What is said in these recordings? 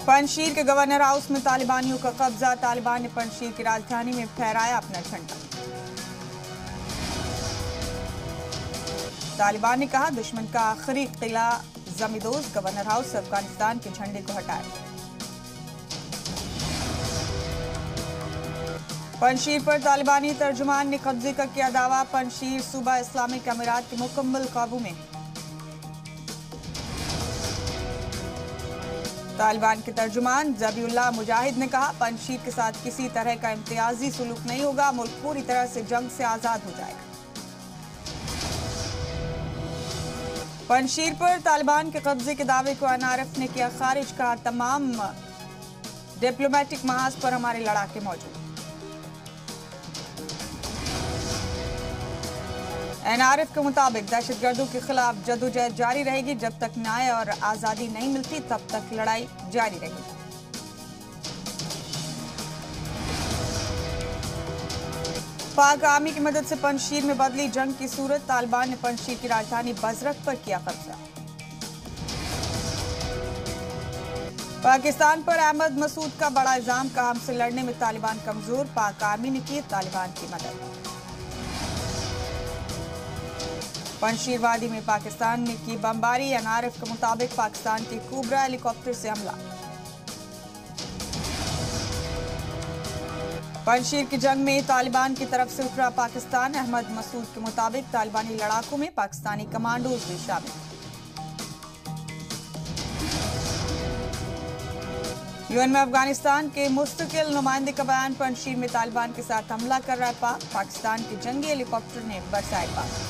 पंजशीर के governor house में तालिबानियों का कब्जा। तालिबान ने पंजशीर की राजधानी में फहराया अपना झंडा। तालिबान ने कहा, दुश्मन का आखिरी किला जमीदोज गवर्नर हाउस से अफगानिस्तान के झंडे को हटाए। पंजशीर पर तालिबानी तर्जुमान ने कब्जे का किया दावा। पंजशीर सूबा इस्लामिक अमीरात के मुकम्मल काबू में। तालिबान के तर्जुमान जबीउल्लाह मुजाहिद ने कहा, पंजशीर के साथ किसी तरह का इम्तियाजी सुलूक नहीं होगा। मुल्क पूरी तरह से जंग से आजाद हो जाएगा। पंजशीर पर तालिबान के कब्जे के दावे को एनआरएफ ने किया खारिज। कहा, तमाम डिप्लोमेटिक महाज पर हमारे लड़ाके मौजूद। एनआरएफ के मुताबिक दहशतगर्दों के खिलाफ जदोजहद जारी रहेगी। जब तक न्याय और आजादी नहीं मिलती तब तक लड़ाई जारी रहेगी। पाक आर्मी की मदद से पंजशीर में बदली जंग की सूरत। तालिबान ने पंजशीर की राजधानी बजरक पर किया कब्जा। पाकिस्तान पर अहमद मसूद का बड़ा इल्जाम। कहा, हमसे लड़ने में तालिबान कमजोर। पाक आर्मी ने की तालिबान की मदद। पंजशीर वादी में पाकिस्तान ने की बमबारी। एनआरएफ के मुताबिक पाकिस्तान के कोबरा हेलीकॉप्टर से हमला। पंजशीर की जंग में तालिबान की तरफ से उतरा पाकिस्तान। अहमद मसूद के मुताबिक तालिबानी लड़ाकों में पाकिस्तानी कमांडोज भी शामिल। यूएन में अफगानिस्तान के मुस्तकिल नुमाइंदे का बयान। पंजशीर में तालिबान के साथ हमला कर रहा है पाक। पाकिस्तान के जंगी हेलीकॉप्टर ने बरसाए पाक।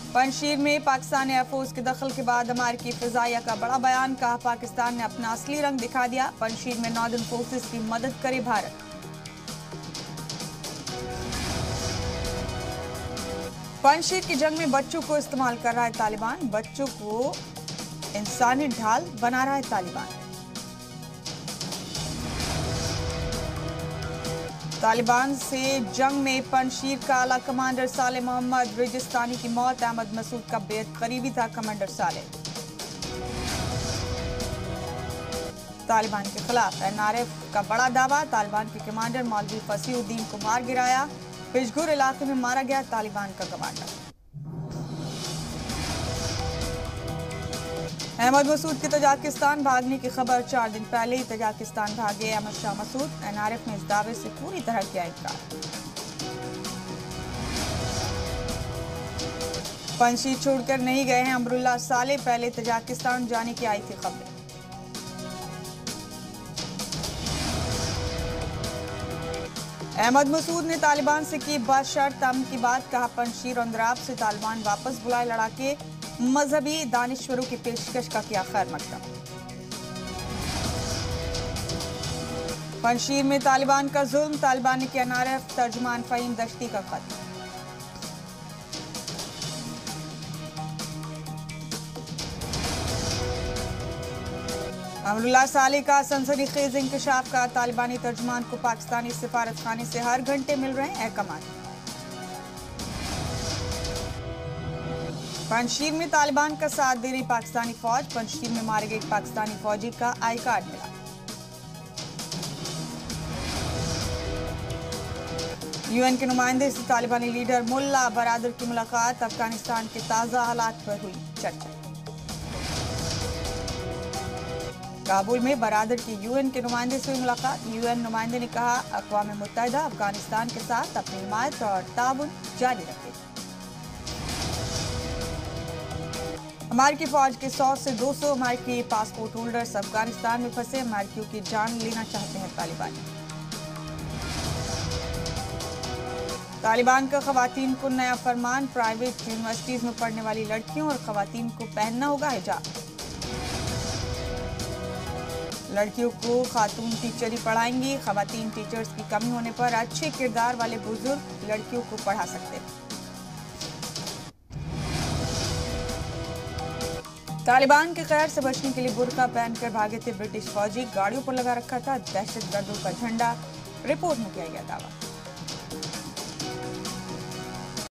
पंजशीर में पाकिस्तान एयरफोर्स के दखल के बाद अमेरिकी फिजाइया का बड़ा बयान। कहा, पाकिस्तान ने अपना असली रंग दिखा दिया। पंजशीर में नॉर्दर्न फोर्सेस की मदद करे भारत। पंजशीर की जंग में बच्चों को इस्तेमाल कर रहा है तालिबान। बच्चों को इंसानी ढाल बना रहा है तालिबान। तालिबान से जंग में पंजशीर का आला कमांडर साले मोहम्मद रेगिस्तानी की मौत। अहमद मसूद का बेहद करीबी था कमांडर साले। तालिबान के खिलाफ एनआरएफ का बड़ा दावा। तालिबान के कमांडर मौलवी फसीउद्दीन को मार गिराया। पिशगुर इलाके में मारा गया तालिबान का कमांडर। अहमद मसूद के तजाकिस्तान भागने की खबर। 4 दिन पहले ही तजाकिस्तान भागे अहमद शाह मसूद। एनआरएफ ने इस दावे से पूरी तरह किया इनकार। पंजशीर छोड़कर नहीं गए हैं अमरुल्लाह साले। पहले तजाकिस्तान जाने की आई थी खबरें। अहमद मसूद ने तालिबान से की बशर्त अमन की बात। कहा, पंजशीर और अंद्राब से तालिबान वापस बुलाए लड़ाके। मजहबी दानिश्वरों की पेशकश का किया खैर मकदम। पंजशीर में तालिबान का जुल्म। तालिबान ने किया एनआरएफ तर्जुमान फहीम दश्ती का खत। अमरुल्लाह साले का सनसनीखेज इंकशाफ। का तालिबानी तर्जुमान को पाकिस्तानी सिफारत खाने से हर घंटे मिल रहे हैं अहकाम। पंजशीर में तालिबान का साथ दे रही पाकिस्तानी फौज। पंजशीर में मारे गए पाकिस्तानी फौजी का आई कार्ड मिला। यूएन के नुमाइंदे से तालिबानी लीडर मुल्ला बरादर की मुलाकात। अफगानिस्तान के ताजा हालात पर हुई चर्चा। काबुल में बरादर की यूएन के नुमाइंदे से हुई मुलाकात। यूएन नुमाइंदे ने कहा, अक़वाम मुत्तहिदा अफगानिस्तान के साथ अपनी हिमायत और ताउन जारी रखे। अमेरिकी फौज के 100 से 200 अमेरिकी पासपोर्ट होल्डर्स अफगानिस्तान में फंसे। अमेरिकियों की जान लेना चाहते हैं तालिबान। तालिबान का खवातीन को नया फरमान। प्राइवेट यूनिवर्सिटीज में पढ़ने वाली लड़कियों और खवातीन को पहनना होगा हिजाब। लड़कियों को खातून टीचर ही पढ़ाएंगी। खवातीन टीचर्स की कमी होने पर अच्छे किरदार वाले बुजुर्ग लड़कियों को पढ़ा सकते हैं। तालिबान के कहर से बचने के लिए बुर्का पहनकर भागे थे ब्रिटिश फौजी। गाड़ियों पर लगा रखा था दहशतगर्दों का झंडा। रिपोर्ट में किया गया दावा।